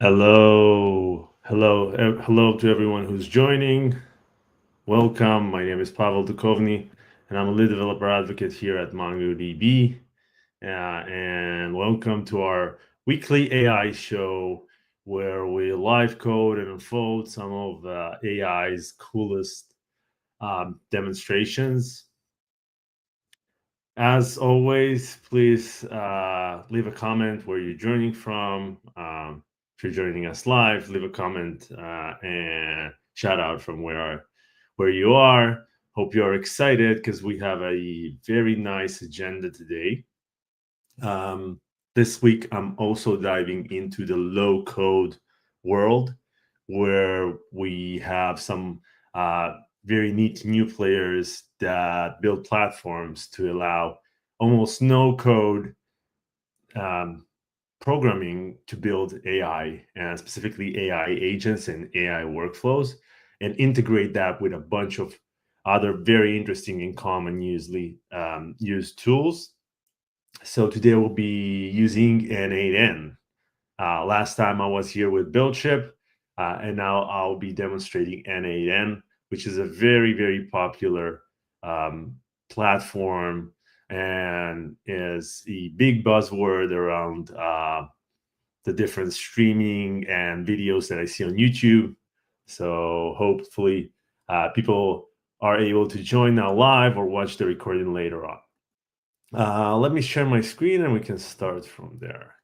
Hello to everyone who's joining. Welcome. My name is Pavel Dukovny, and I'm a lead developer advocate here at MongoDB. And welcome to our weekly AI show where we live code and unfold some of AI's coolest demonstrations. As always, please leave a comment where you're joining from. If you're joining us live, leave a comment and shout out from where you are. Hope you're excited because we have a very nice agenda today. This week, I'm also diving into the low code world where we have some very neat new players that build platforms to allow almost no code um, programming to build AI and specifically AI agents and AI workflows and integrate that with a bunch of other very interesting and common used tools. So today we'll be using N8N. Last time I was here with BuildShip, and now I'll be demonstrating N8N, which is a very, very popular platform and is a big buzzword around the different streaming and videos that I see on YouTube. So hopefully people are able to join now live or watch the recording later on. Let me share my screen and we can start from there.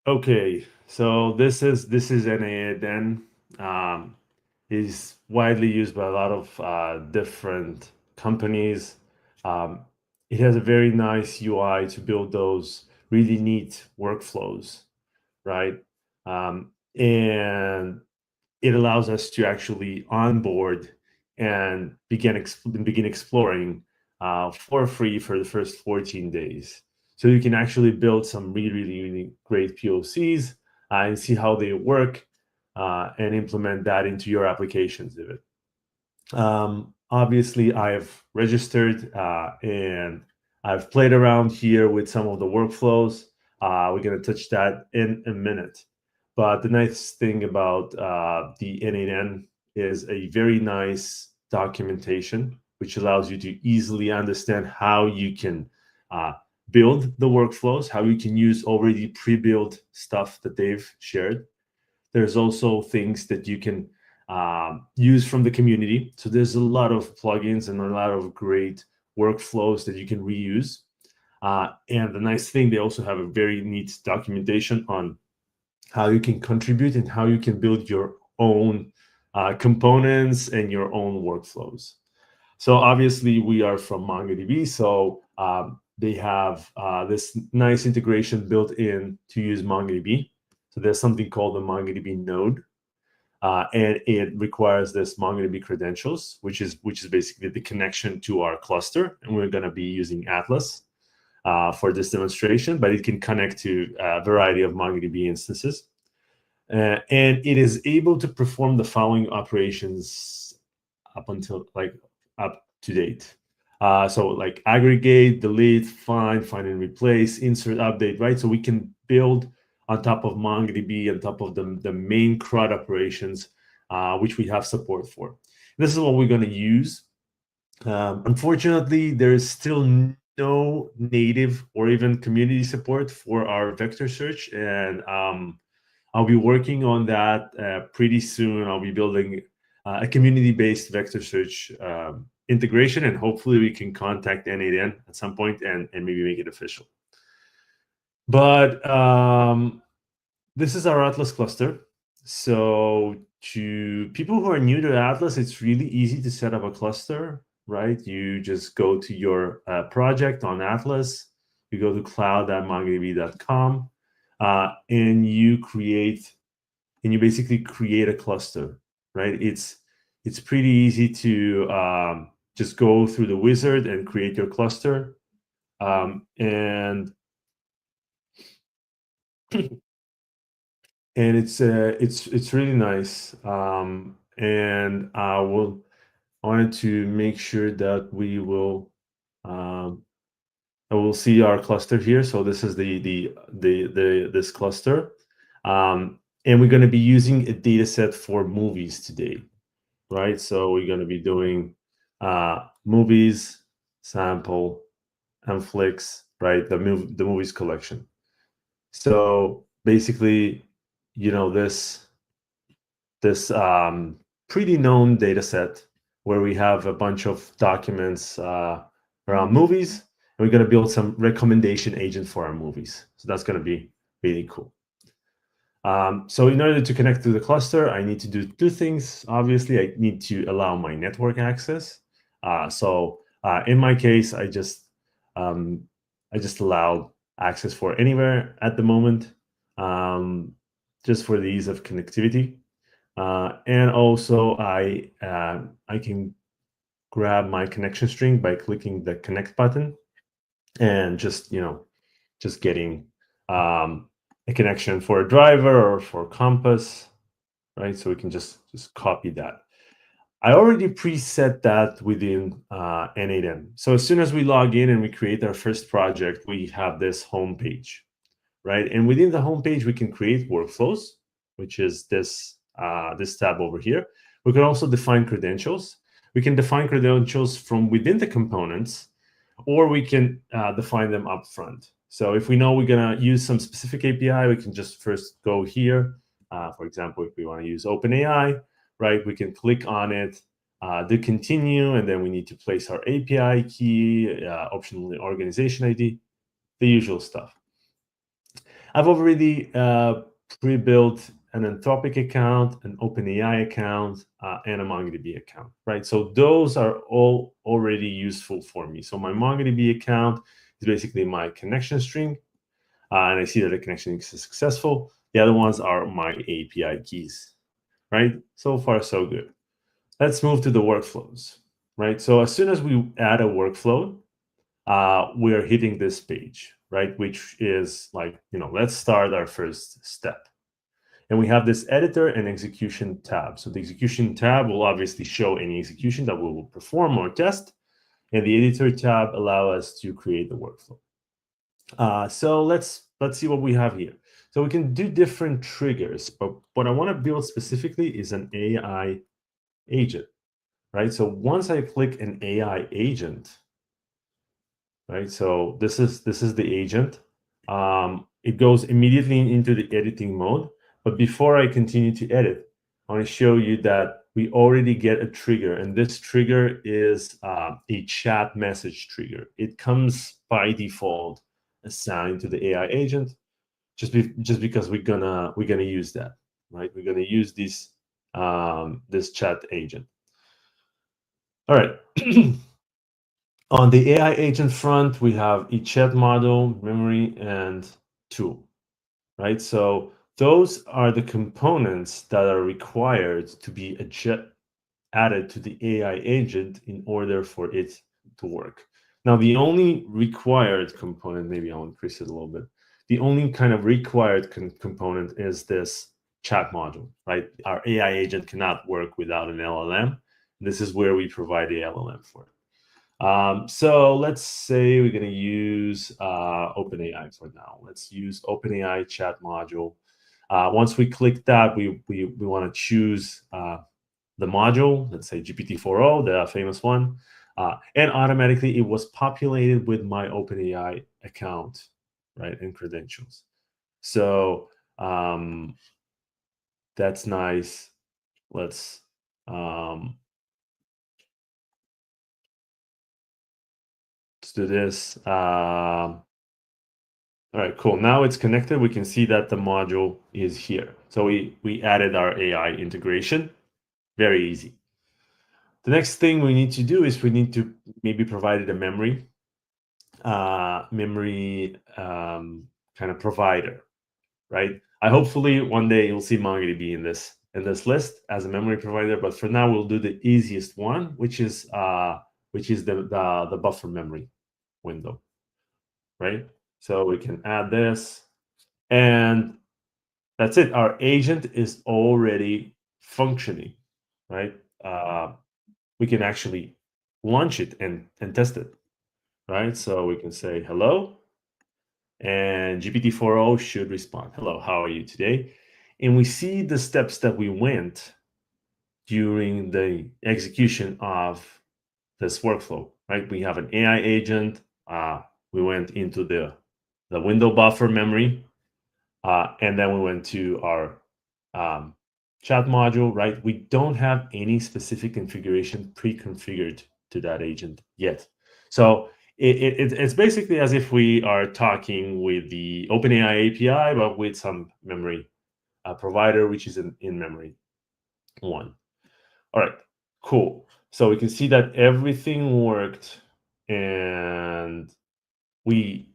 Okay, so this is NAN. Is widely used by a lot of different companies. Um, it has a very nice UI to build those really neat workflows, right? And it allows us to actually onboard and begin exploring for free for the first 14 days. So you can actually build some really great POCs and see how they work and implement that into your applications of it. Obviously, I've registered and I've played around here with some of the workflows. We're going to touch that in a minute. But the nice thing about the N8N is a very nice documentation, which allows you to easily understand how you can uh, build the workflows, how you can use already pre-built stuff that they've shared. There's also things that you can use from the community. So there's a lot of plugins and a lot of great workflows that you can reuse. And the nice thing, they also have a very neat documentation on how you can contribute and how you can build your own components and your own workflows. So obviously we are from MongoDB, so they have this nice integration built in to use MongoDB. So there's something called the MongoDB node, and it requires this MongoDB credentials, which is basically the connection to our cluster. And we're going to be using Atlas for this demonstration, but it can connect to a variety of MongoDB instances. And it is able to perform the following operations up to date. So like aggregate, delete, find and replace, insert, update, right? So we can build on top of MongoDB, on top of the main CRUD operations, which we have support for. This is what we're going to use. Unfortunately, there is still no native or even community support for our vector search, and I'll be working on that pretty soon. I'll be building a community-based vector search integration, and hopefully we can contact N8N at some point and maybe make it official. But this is our Atlas cluster. So to people who are new to Atlas, it's really easy to set up a cluster, right? You just go to your project on Atlas, you go to cloud.mongodb.com, and you basically create a cluster, right? It's pretty easy to just go through the wizard and create your cluster. And and it's really nice. And wanted to make sure that um, I will see our cluster here. So this is this cluster, and we're going to be using a data set for movies today, right? So we're going to be doing movies, sample, and flicks, right? The movies collection. So basically, this pretty known data set where we have a bunch of documents around movies, and we're going to build some recommendation agent for our movies. So that's going to be really cool. So in order to connect to the cluster, I need to do two things. Obviously, I need to allow my network access. In my case, um, I just allowed access for anywhere at the moment, just for the ease of connectivity. And also, I can grab my connection string by clicking the connect button, and just getting a connection for a driver or for Compass, right? So we can just copy that. I already preset that within N8N. So as soon as we log in and we create our first project, we have this home page, right? And within the home page, we can create workflows, which is this tab over here. We can also define credentials. We can define credentials from within the components, or we can define them up front. So if we know we're going to use some specific API, we can just first go here. For example, if we want to use OpenAI, right, we can click on it, do continue, and then we need to place our API key, optionally organization ID, the usual stuff. I've already pre-built an Anthropic account, an OpenAI account, and a MongoDB account, right? So those are all already useful for me. So my MongoDB account is basically my connection string, and I see that the connection is successful. The other ones are my API keys, right? So far, so good. Let's move to the workflows, right? So as soon as we add a workflow, we are hitting this page, right? Which is like, let's start our first step. And we have this editor and execution tab. So the execution tab will obviously show any execution that we will perform or test. And the editor tab allow us to create the workflow. So let's see what we have here. So we can do different triggers, but what I want to build specifically is an AI agent, right? So once I click an AI agent, right? So this is the agent. It goes immediately into the editing mode. But before I continue to edit, I want to show you that we already get a trigger, and this trigger is a chat message trigger. It comes by default assigned to the AI agent, just because we're gonna use that, right? We're gonna use this chat agent. All right. On the AI agent front, we have a chat model, memory, and tool, right? So those are the components that are required to be added to the AI agent in order for it to work. Now, the only required component, maybe I'll increase it a little bit. The only kind of required component is this chat module, right? Our AI agent cannot work without an LLM. This is where we provide the LLM for it. So let's say we're going to use OpenAI for now. Let's use OpenAI chat module. Once we click that, we want to choose the module, let's say GPT-4o, the famous one. And automatically it was populated with my OpenAI account, right, and credentials. So that's nice. Let's do this. All right, cool. Now it's connected. We can see that the module is here. So we added our AI integration. Very easy. The next thing we need to do is we need to maybe provide it a memory kind of provider, right? Hopefully one day you'll see MongoDB in this list as a memory provider. But for now, we'll do the easiest one, which is the buffer memory window, right? So we can add this, and That's it. Our agent is already functioning, right? We can actually launch it and test it, right? So we can say hello, and GPT-4o should respond. Hello, how are you today? And we see the steps that we went during the execution of this workflow, right? We have an AI agent. We went into the window buffer memory, and then we went to our um, chat module, right? We don't have any specific configuration pre-configured to that agent yet. So it's basically as if we are talking with the OpenAI API, but with some memory provider, which is an in-memory one. All right, cool. So we can see that everything worked, and we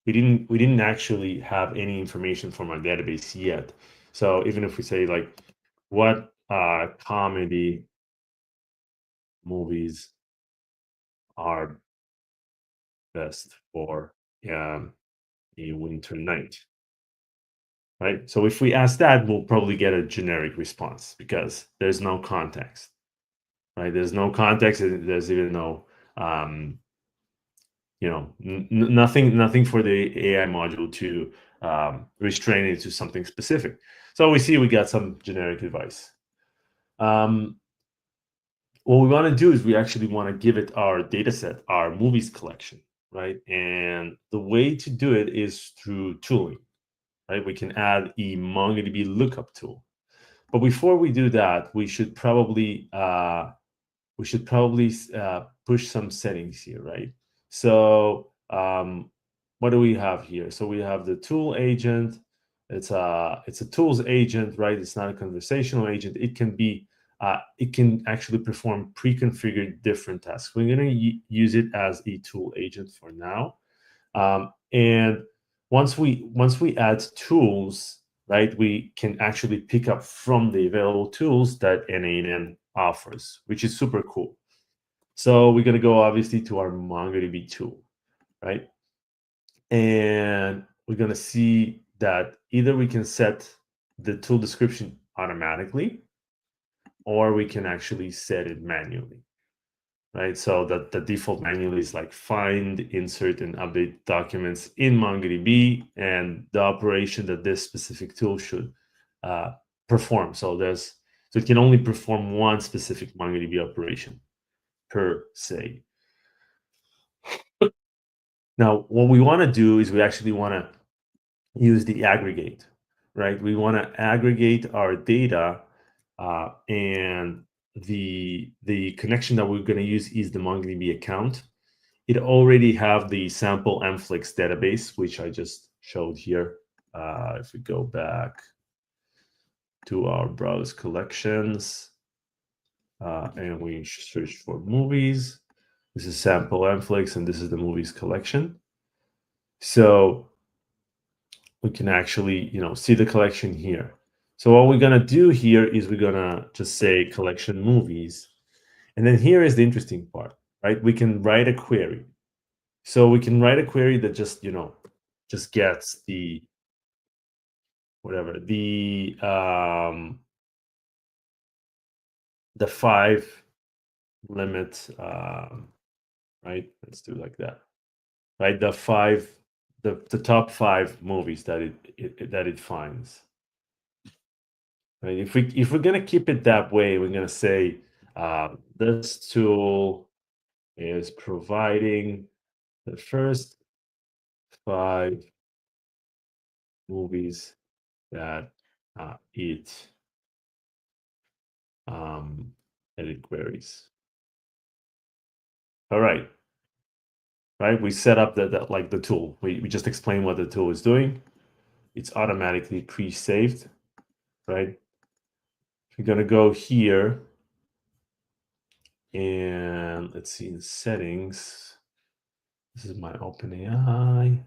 we didn't actually have any information from our database yet. So even if we say like, what comedy movies are best for um, a winter night, right? So if we ask that, we'll probably get a generic response because there's no context, right? There's no context. And there's even no um, nothing for the AI module to restrain it to something specific. So we see we got some generic advice. Um, what we want to do is we actually want to give it our data set, our movies collection, right? And the way to do it is through tooling, right? We can add a MongoDB lookup tool. But before we do that, we should probably push some settings here, right? So what do we have here? So we have the tool agent. It's a tools agent, right? It's not a conversational agent. It can actually perform pre-configured different tasks. We're going to use it as a tool agent for now. And once we add tools, right, we can actually pick up from the available tools that N8N offers, which is super cool. So we're going to go obviously to our MongoDB tool, right? And we're going to see that either we can set the tool description automatically, or we can actually set it manually, right? So that the default manually is like find, insert, and update documents in MongoDB, and the operation that this specific tool should perform. So it can only perform one specific MongoDB operation per se. Now, what we want to do is we actually want to use the aggregate, right? We want to aggregate our data, and the connection that we're going to use is the MongoDB account. It already have the sample mflix database, which I just showed here. If we go back to our browse collections, and we search for movies, this is sample mflix, and this is the movies collection. So we can actually, see the collection here. So what we're gonna do here is we're gonna just say collection movies, and then here is the interesting part, right? We can write a query. So we can write a query that just gets the whatever the 5 limit, right? Let's do like that, right? The top 5 movies that it finds. Right? If we're gonna keep it that way, we're gonna say this tool is providing the first 5 movies that it edit queries. All right. Right. We set up that like the tool. We just explain what the tool is doing. It's automatically pre-saved, right? We're gonna go here and let's see in settings. This is my OpenAI.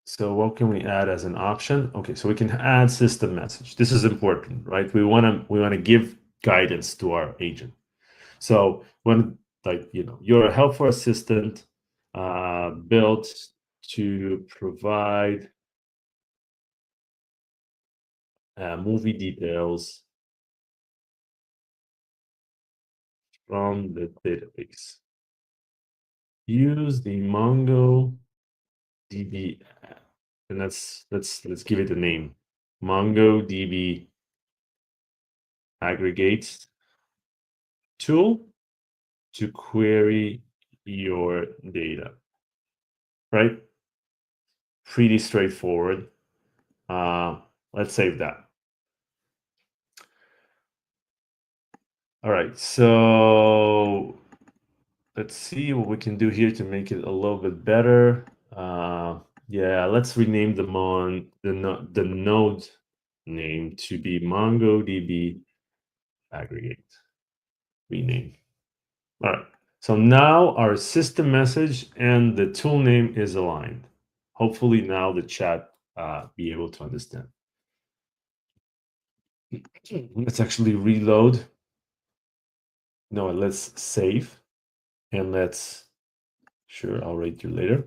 So what can we add as an option? Okay, so we can add system message. This is important, right? We want to give guidance to our agent. So when you're a helpful assistant built to provide movie details from the database. Use the MongoDB app. And let's give it a name. MongoDB aggregate tool to query your data. Right? Pretty straightforward. Let's save that. All right, so let's see what we can do here to make it a little bit better. Yeah, let's rename the node name to be MongoDB aggregate. Rename. All right. So now our system message and the tool name is aligned. Hopefully now the chat be able to understand. Let's actually reload. No, let's save and sure, I'll rate you later.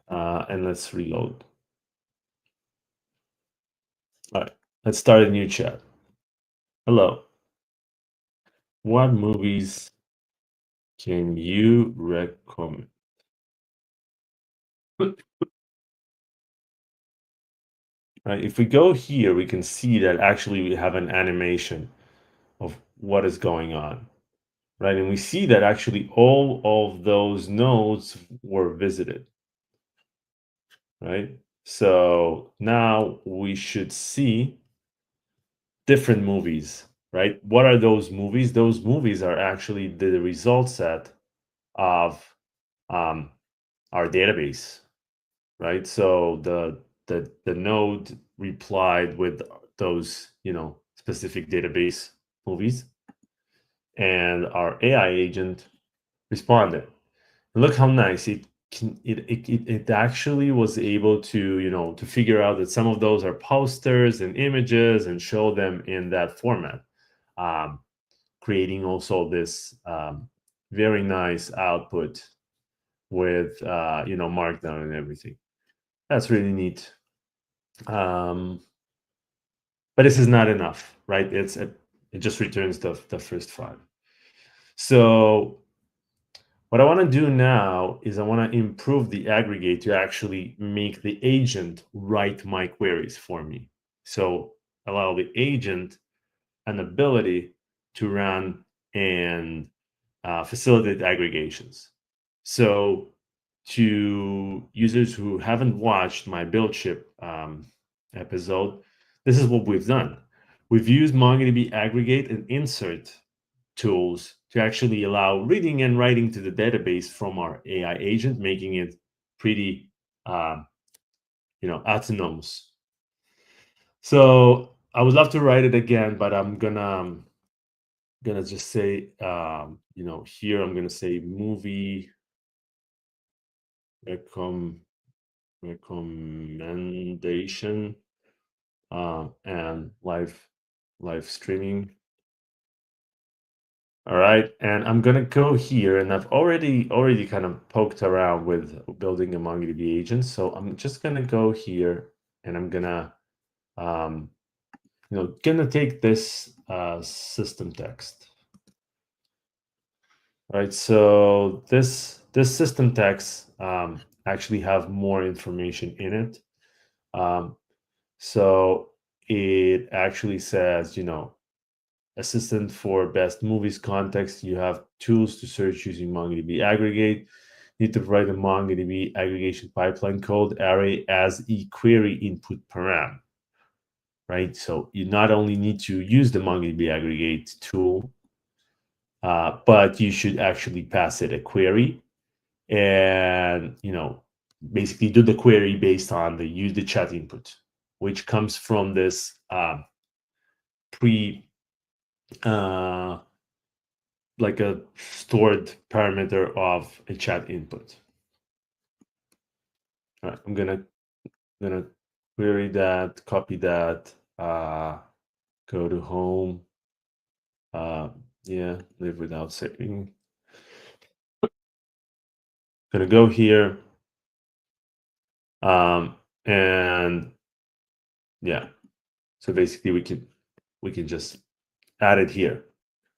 And let's reload. All right, let's start a new chat. Hello. What movies can you recommend? Right, if we go here, we can see that actually we have an animation of what is going on, right? And we see that actually all of those nodes were visited, right? So now we should see different movies, right? What are those movies? Those movies are actually the result set of um, our database, right? So the node replied with those specific database movies, and our AI agent responded. And look how nice it actually was able to to figure out that some of those are posters and images and show them in that format, um, creating also this very nice output with markdown and everything. That's really neat. But this is not enough, right? It just returns the first five. So what I want to do now is I want to improve the aggregate to actually make the agent write my queries for me. So allow the agent an ability to run and facilitate aggregations. So to users who haven't watched my build ship episode, this is what we've done. We've used MongoDB aggregate and insert tools to actually allow reading and writing to the database from our AI agent, making it pretty, autonomous. So I would love to write it again, but I'm gonna just say, here I'm gonna say movie recom recommendation and live streaming. All right, and I'm gonna go here, and I've already kind of poked around with building a MongoDB agent. So I'm just gonna go here, and I'm gonna gonna take this system text. All right, so this system text actually have more information in it. So it actually says, assistant for best movies context. You have tools to search using MongoDB aggregate. You need to provide a MongoDB aggregation pipeline code array as a query input param, right? So you not only need to use the MongoDB aggregate tool, but you should actually pass it a query and basically do the query based on the chat input, which comes from this pre like a stored parameter of a chat input. All right, I'm gonna query that, copy that, go to home. Yeah, live without saving. Gonna go here, And yeah, so basically we can just add it here,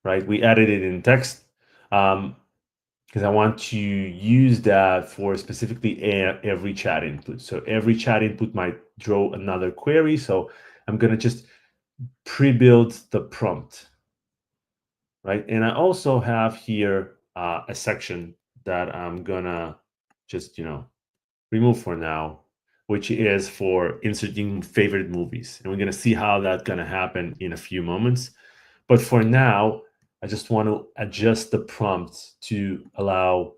right? We added it in text because I want to use that for specifically every chat input. So every chat input might draw another query. So I'm gonna just pre-build the prompt, right? And I also have here a section that I'm gonna just remove for now, which is for inserting favorite movies. And we're going to see how that's going to happen in a few moments. But for now, I just want to adjust the prompt to allow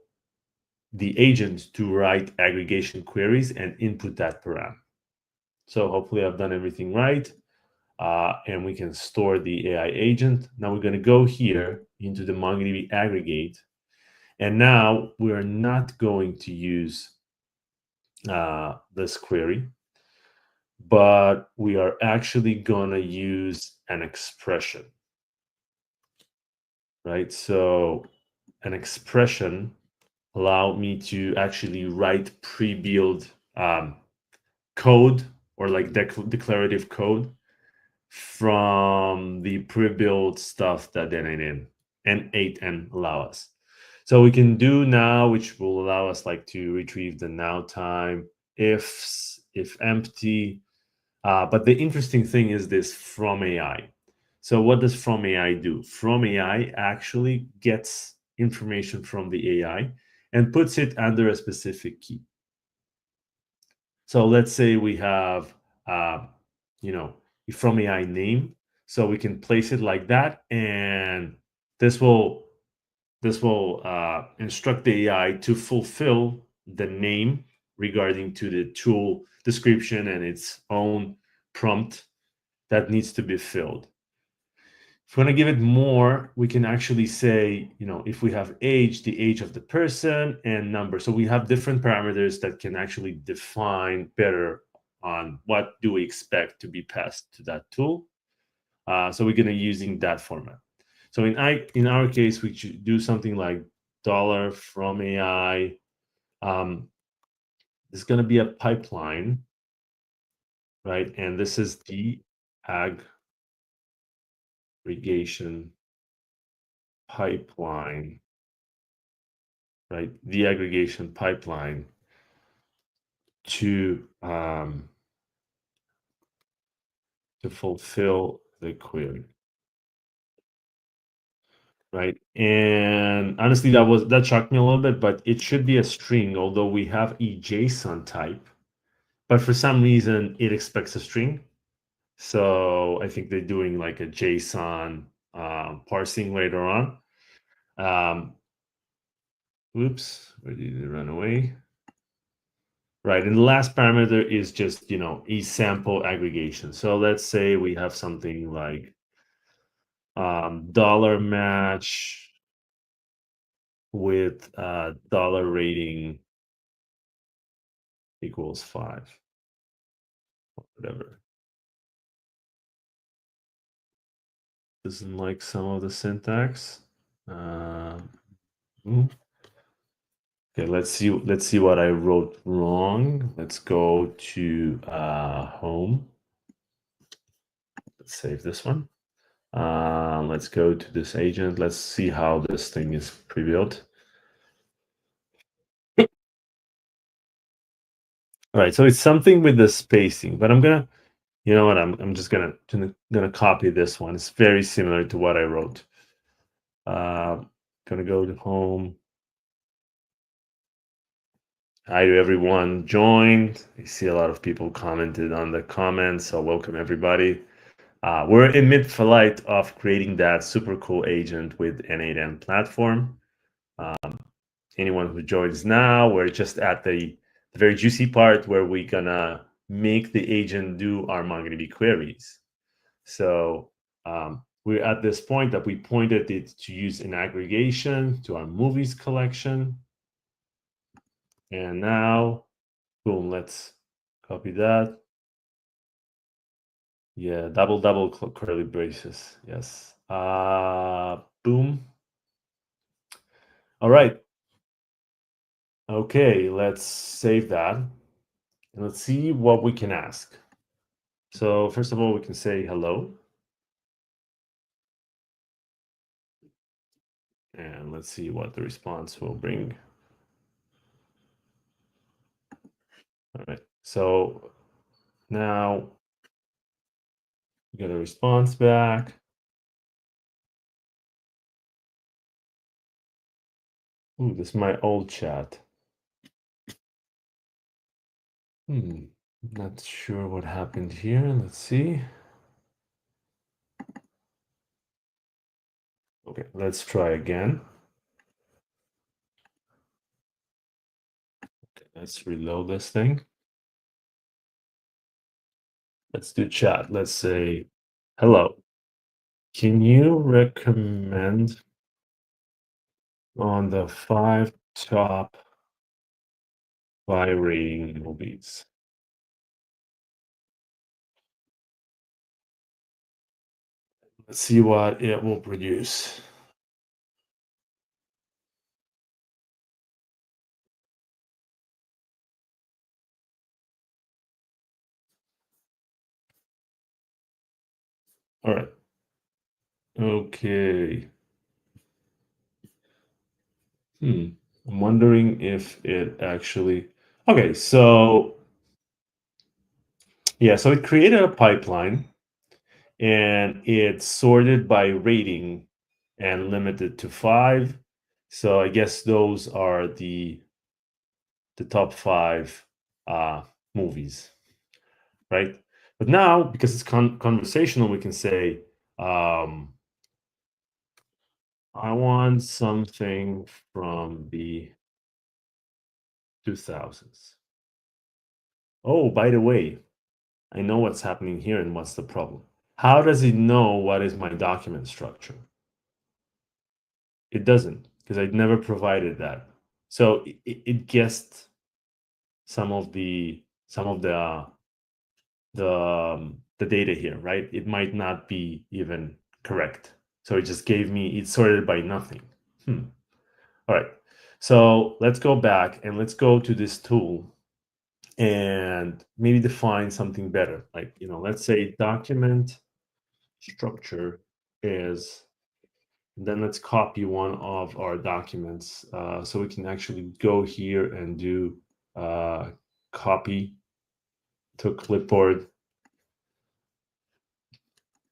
the agent to write aggregation queries and input that param. So hopefully I've done everything right. And we can store the AI agent. Now we're going to go here into the MongoDB aggregate. And now we are not going to use this query, but we are actually going to use an expression, right? So an expression allow me to actually write pre-built code or like declarative code from the pre-built stuff that N8N allow us. So we can do now, which will allow us like to retrieve the now time, ifs, if empty. But the interesting thing is this from AI. So what does from AI do? From AI actually gets information from the AI and puts it under a specific key. So let's say we have, uh, you know, a from AI name. So we can place it like that, and this will instruct the AI to fulfill the name regarding to the tool description and its own prompt that needs to be filled. If we want to give it more, we can actually say, if we have age, the age of the person, and number. So we have different parameters that can actually define better on what do we expect to be passed to that tool. So we're going to using that format. So in our case, we should do something like dollar from AI. There's going to be a pipeline, right? And this is the aggregation pipeline, right? The aggregation pipeline to fulfill the query, right? And honestly, that shocked me a little bit, but it should be a string, although we have a JSON type. But for some reason, it expects a string. So I think they're doing like a JSON parsing later on. Oops, where did it run away? Right, and the last parameter is just, a sample aggregation. So let's say we have something like dollar match with dollar rating equals 5, whatever. Doesn't like some of the syntax. Okay, let's see what I wrote wrong. Let's go to home. Let's save this one. Let's go to this agent. Let's see how this thing is pre-built. All right, so it's something with the spacing, but I'm gonna, you know what? I'm just gonna copy this one. It's very similar to what I wrote. Gonna go to home. Hi to everyone joined. I see a lot of people commented on the comments, so welcome everybody. We're in mid-flight of creating that super cool agent with N8N platform. Anyone who joins now, we're just at the very juicy part where we're gonna make the agent do our MongoDB queries. So we're at this point that we pointed it to use an aggregation to our movies collection. And now, boom, let's copy that. Yeah, double curly braces. Yes. Boom. All right. Okay, let's save that. And let's see what we can ask. So first of all, we can say hello. And let's see what the response will bring. All right. So now we get a response back. Ooh, this is my old chat. Not sure what happened here. Let's see. Okay, let's try again. Okay, let's reload this thing. Let's do chat. Let's say, hello. Can you recommend on the 5 top buy rating movies? Let's see what it will produce. All right. Okay. I'm wondering if it actually. Okay, so yeah, so it created a pipeline and it's sorted by rating and limited to 5. So I guess those are the top 5 movies, right? But now, because it's conversational, we can say, I want something from the 2000s. Oh, by the way, I know what's happening here and what's the problem. How does it know what is my document structure? It doesn't, because I never provided that. So it guessed some of the data here, right? It might not be even correct. So it just gave me, it sorted by nothing. All right. So let's go back and let's go to this tool and maybe define something better. Like, let's say document structure is, then let's copy one of our documents. So we can actually go here and do copy to clipboard.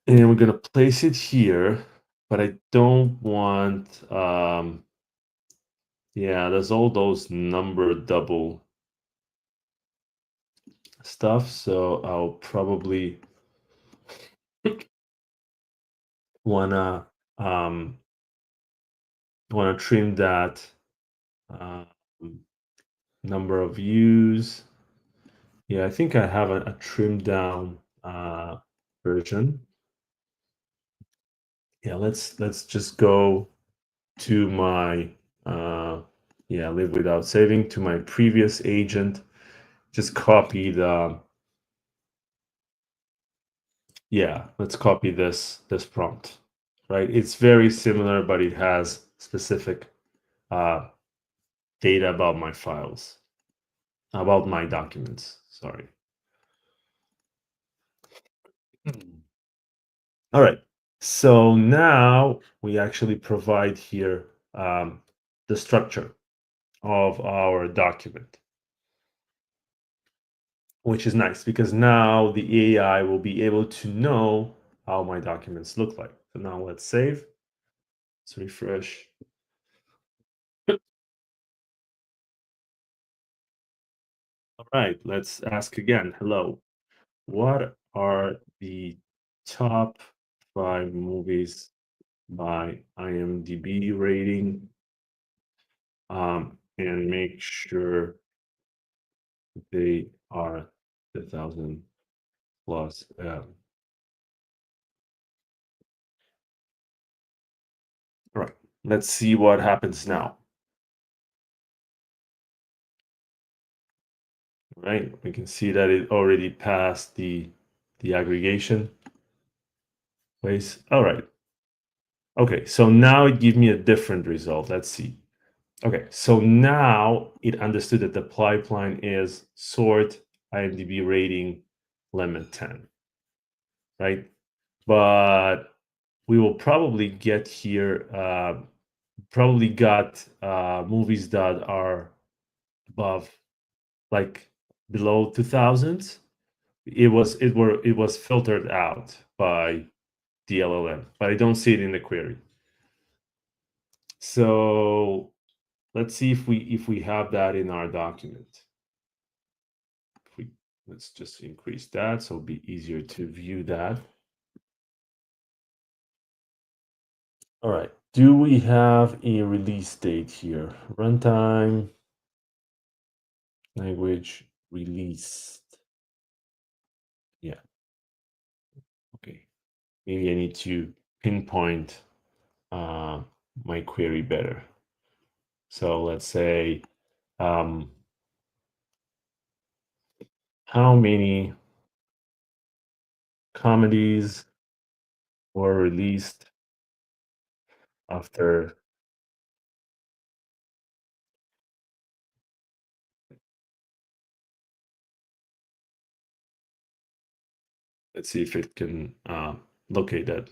And we're going to place it here, but I don't want, yeah, there's all those number double stuff. So I'll probably wanna um, trim that um, number of views. Yeah, I think I have a trimmed down version. Yeah, let's just go to my live without saving, to my previous agent. Just copy let's copy this prompt, right? It's very similar, but it has specific data about my files, about my documents. Sorry. All right. So now we actually provide here the structure of our document, which is nice because now the AI will be able to know how my documents look like. So now let's save. Let's refresh. All right, let's ask again. Hello. What are the top 5 movies by IMDb rating? And make sure they are 1,000 plus. All right, let's see what happens now. All right, we can see that it already passed the aggregation phase. All right. Okay, so now it gives me a different result. Let's see. Okay, so now it understood that the pipeline is sort IMDb rating limit 10, right? But we will probably get here, probably got movies that are above, like below 2000s. It was filtered out by the LLM, but I don't see it in the query. So let's see if we have that in our document. If we, let's just increase that so it'll be easier to view that. All right. Do we have a release date here? Runtime, language, released. Yeah. Okay. Maybe I need to pinpoint my query better. So let's say, how many comedies were released after, let's see if it can locate that.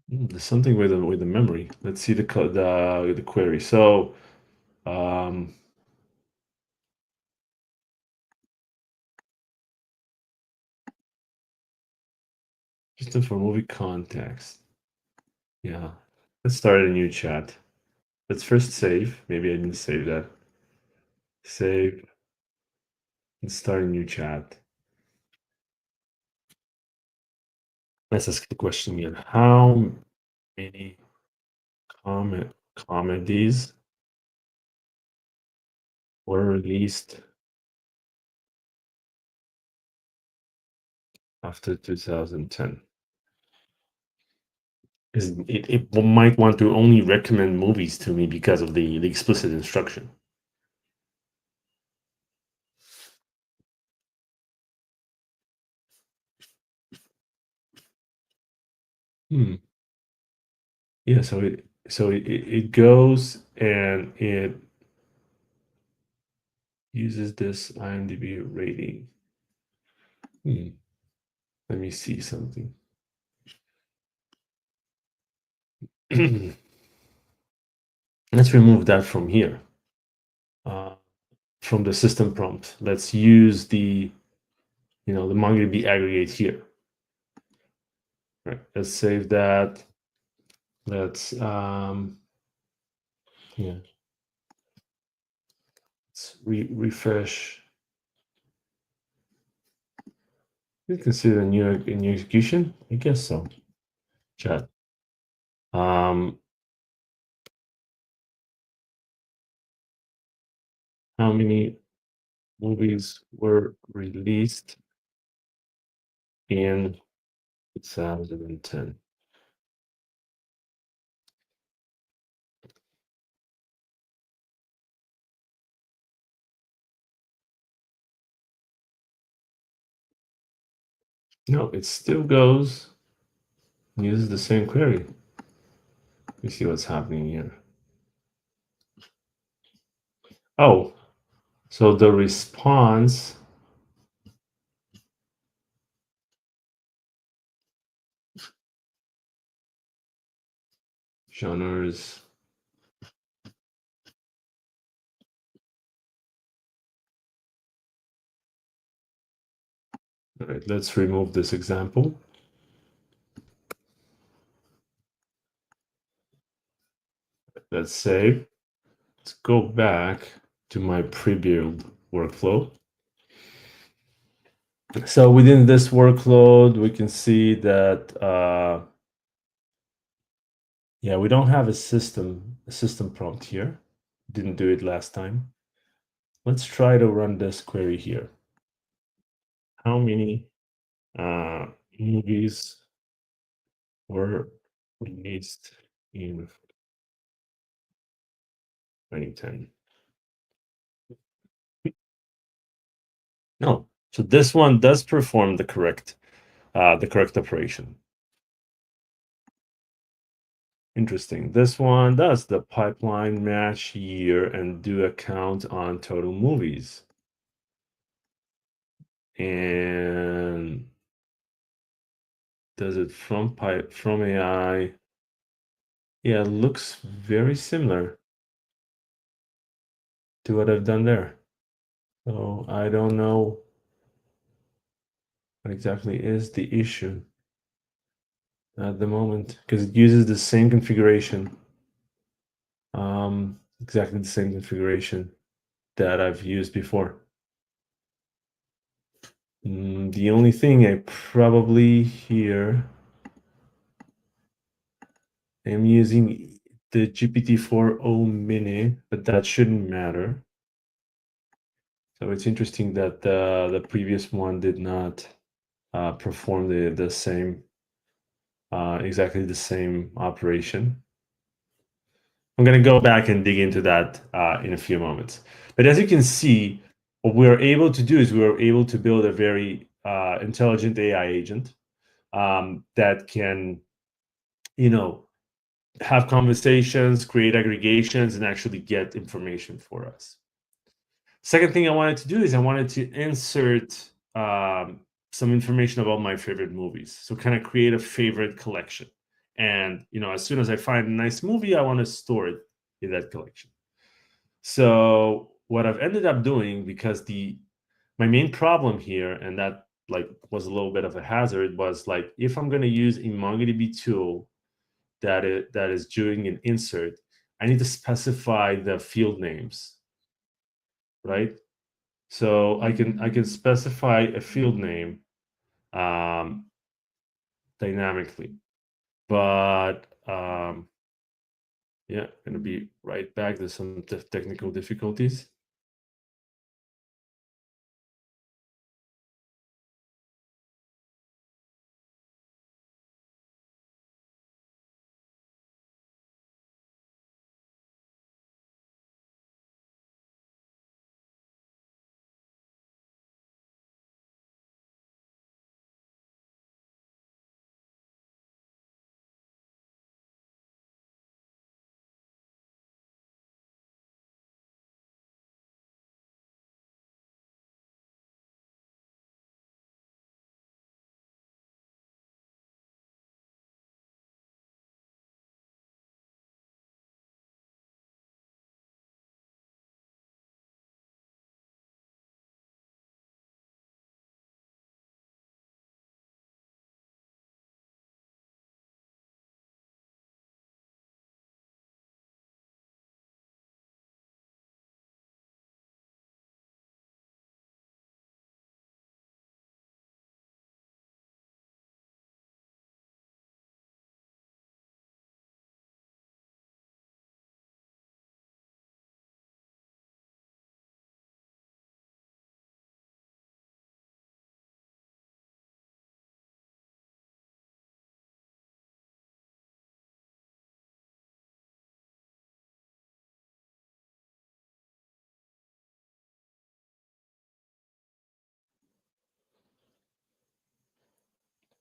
There's something with the memory. Let's see the query. So just for movie context. Yeah. Let's start a new chat. Let's first save. Maybe I didn't save that. Save. Let's start a new chat. Let's ask the question again. How many comedies were released after 2010? It might want to only recommend movies to me because of the explicit instruction. Yeah, so it goes and it uses this IMDb rating. Let me see something. Let's remove that from here, from the system prompt. Let's use the MongoDB aggregate here. Right. Let's save that. Let's yeah. Let's refresh. You consider a new execution? I guess so. Chat. How many movies were released in 2010? No, it still goes, uses the same query. Let me see what's happening here. Oh, so the response genres. All right, let's remove this example. Let's save. Let's go back to my pre-build workflow. So within this workload, we can see that yeah, we don't have a system prompt here. Didn't do it last time. Let's try to run this query here. How many movies were released in 2010? No. So this one does perform the correct the correct operation. Interesting. This one does the pipeline match year and do a count on total movies. And does it from AI? Yeah, it looks very similar to what I've done there. So I don't know what exactly is the issue at the moment, because it uses the same configuration. Exactly the same configuration that I've used before. The only thing I probably here am using the GPT-4o mini, but that shouldn't matter. So it's interesting that the previous one did not perform the same, exactly the same operation. I'm going to go back and dig into that in a few moments. But as you can see, what we are able to do is we are able to build a very intelligent AI agent that can, have conversations, create aggregations, and actually get information for us. Second thing I wanted to do is I wanted to insert some information about my favorite movies. So kind of create a favorite collection. And, as soon as I find a nice movie, I want to store it in that collection. So what I've ended up doing, because my main problem here, and that was a little bit of a hazard, was like, if I'm going to use a MongoDB tool that is doing an insert, I need to specify the field names, right? So I can specify a field name dynamically, but yeah, gonna be right back. There's some technical difficulties.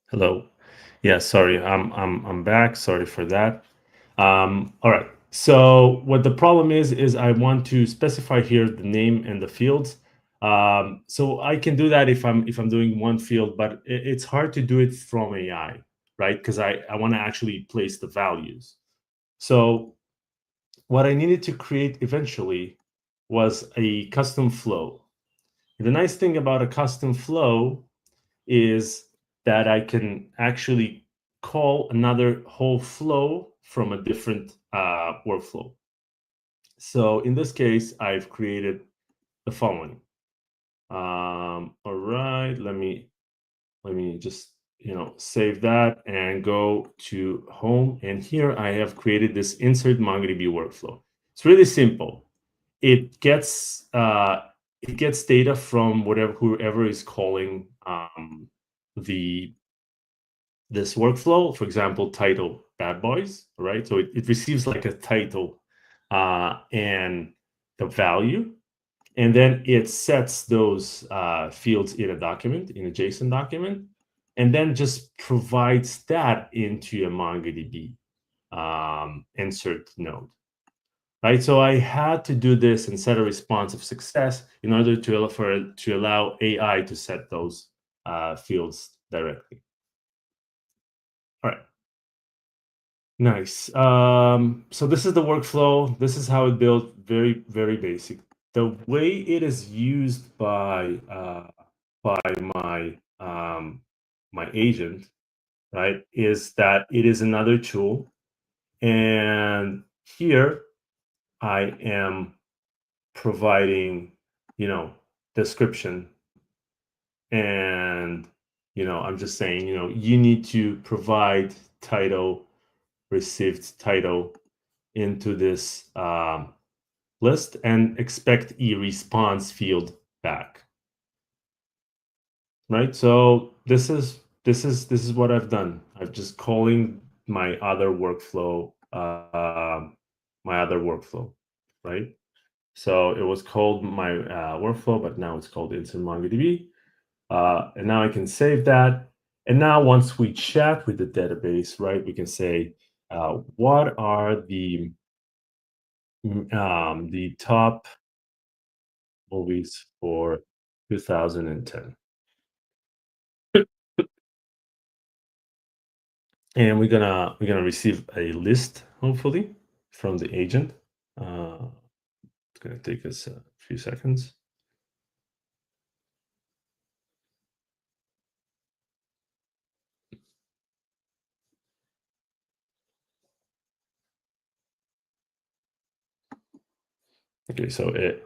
Hello. Yeah, sorry. I'm back. Sorry for that. All right. So what the problem is I want to specify here the name and the fields. So I can do that if I'm doing one field, but it's hard to do it from AI, right? Because I want to actually place the values. So what I needed to create eventually was a custom flow. The nice thing about a custom flow is that I can actually call another whole flow from a different workflow. So in this case, I've created the following. All right, let me just save that and go to home. And here I have created this insert MongoDB workflow. It's really simple. It gets data from whoever is calling the this workflow. For example, title bad boys, right? So it receives like a title and the value, and then it sets those fields in a document, in a JSON document. and then just provides that into a MongoDB insert node. Right, so I had to do this and set a response of success in order to allow AI to set those fields directly. All right, nice. So this is the workflow. This is how it built. Very, very basic. The way it is used by my my agent, right, is that it is another tool, and here I am providing, description, and I'm just saying, you need to provide title, received title into this list and expect a response field back. Right, so this is what I've done. I'm just calling my other workflow, right? So it was called my workflow, but now it's called insert MongoDB. And now I can save that. And now once we chat with the database, right, we can say, what are the top movies for 2010? And we're gonna receive a list, hopefully, from the agent. It's gonna take us a few seconds. Okay, so it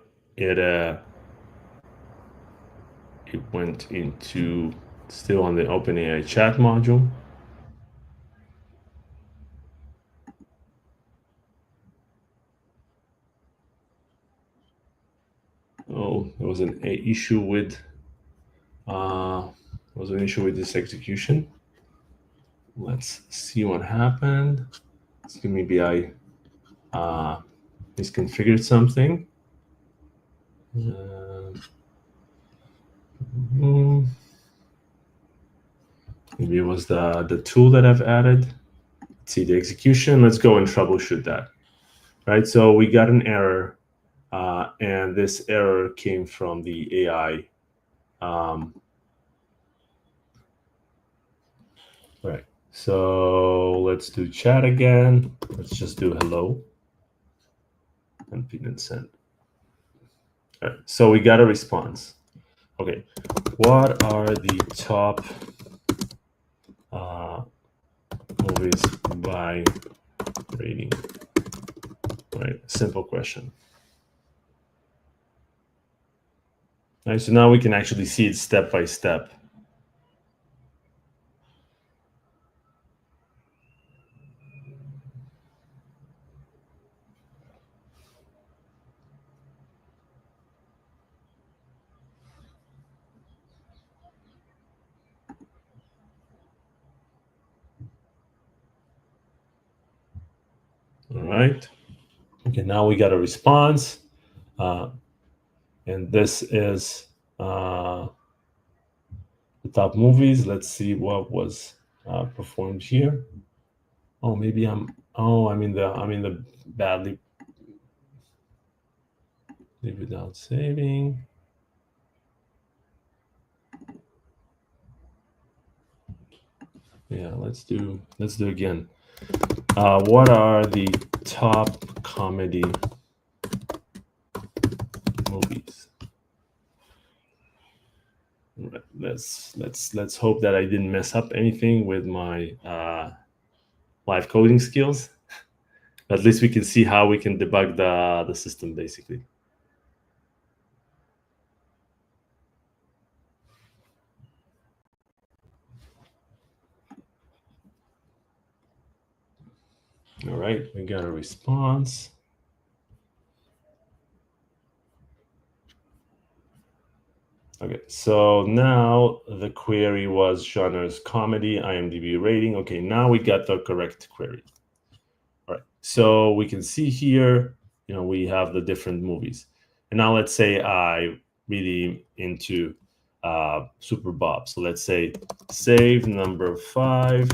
went into still on the OpenAI chat module. Oh, there was an issue with this execution. Let's see what happened. Maybe I misconfigured something. Maybe it was the tool that I've added. Let's see the execution. Let's go and troubleshoot that. Right, so we got an error, and this error came from the AI. Right, so let's do chat again. Let's just do hello and pin and send. All right, so we got a response. Okay, what are the top movies by rating? Right, simple question. All right, so now we can actually see it step by step. All right. Okay, now we got a response. And this is the top movies. Let's see what was performed here. Oh, maybe I'm in the badly leave without saving. Yeah, let's do again. What are the top comedy movies? Let's hope that I didn't mess up anything with my live coding skills. At least we can see how we can debug the system, basically. All right, we got a response. Okay, so now the query was genres comedy, IMDb rating. Okay, now we got the correct query. All right, so we can see here, we have the different movies. And now let's say I really into Super Bob. So let's say save number 5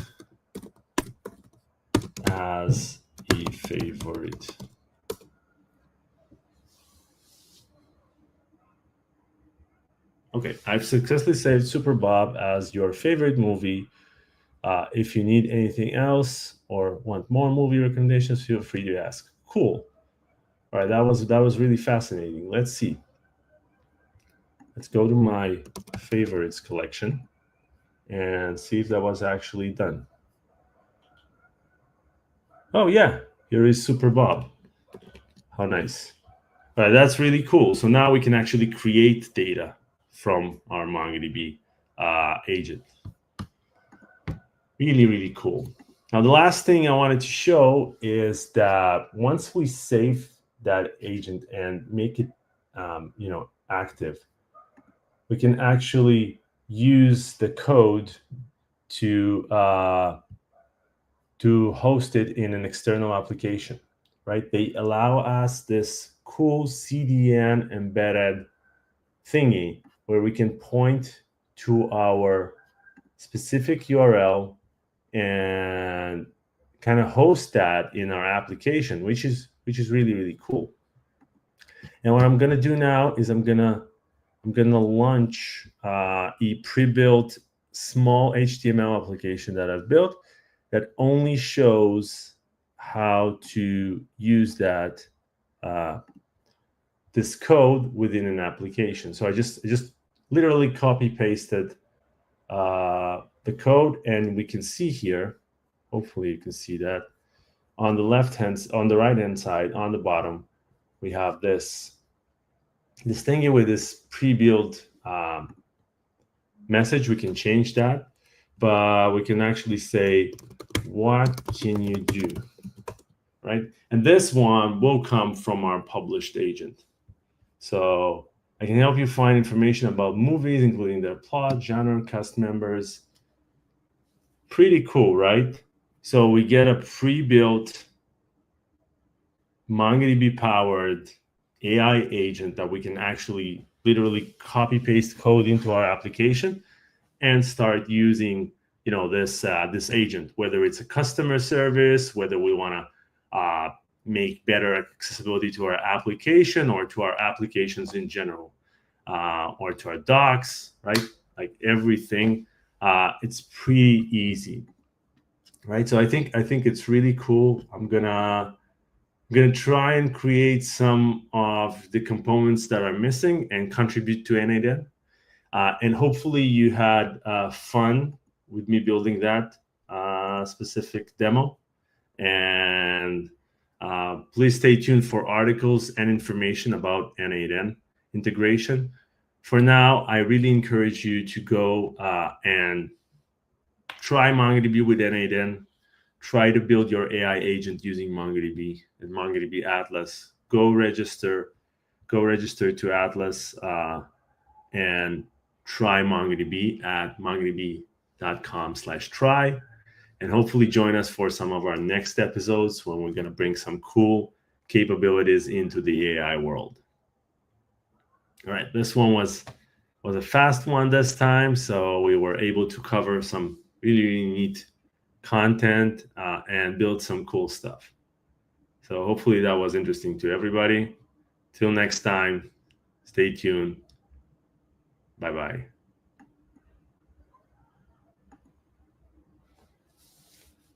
as a favorite. Okay, I've successfully saved Super Bob as your favorite movie. If you need anything else or want more movie recommendations, feel free to ask. Cool. All right, that was really fascinating. Let's see. Let's go to my favorites collection and see if that was actually done. Oh yeah, here is Super Bob. How nice. All right, that's really cool. So now we can actually create data from our MongoDB agent. Really, really cool. Now, the last thing I wanted to show is that once we save that agent and make it, active, we can actually use the code to host it in an external application, right? They allow us this cool CDN embedded thingy where we can point to our specific URL and kind of host that in our application, which is really, really cool. And what I'm gonna do now is I'm gonna launch a pre-built small HTML application that I've built that only shows how to use that this code within an application. So I just literally copy pasted the code, and we can see here. Hopefully, you can see that on the right hand side, on the bottom, we have this thingy with this pre-built message. We can change that, but we can actually say, what can you do? Right? And this one will come from our published agent. So I can help you find information about movies, including their plot, genre, cast members. Pretty cool, right? So we get a pre-built MongoDB-powered AI agent that we can actually literally copy-paste code into our application and start using, this agent, whether it's a customer service, whether we want to make better accessibility to our application or to our applications in general, or to our docs, right? Like everything, it's pretty easy, right? So I think it's really cool. I'm gonna try and create some of the components that are missing and contribute to N8N. And hopefully you had fun with me building that specific demo. And please stay tuned for articles and information about N8N integration. For now, I really encourage you to go and try MongoDB with N8N. Try to build your AI agent using MongoDB and MongoDB Atlas. Go register to Atlas and try MongoDB at mongodb.com/try. And hopefully join us for some of our next episodes when we're going to bring some cool capabilities into the AI world. All right, this one was a fast one this time, so we were able to cover some really neat content and build some cool stuff. So hopefully that was interesting to everybody. Till next time, stay tuned. Bye-bye.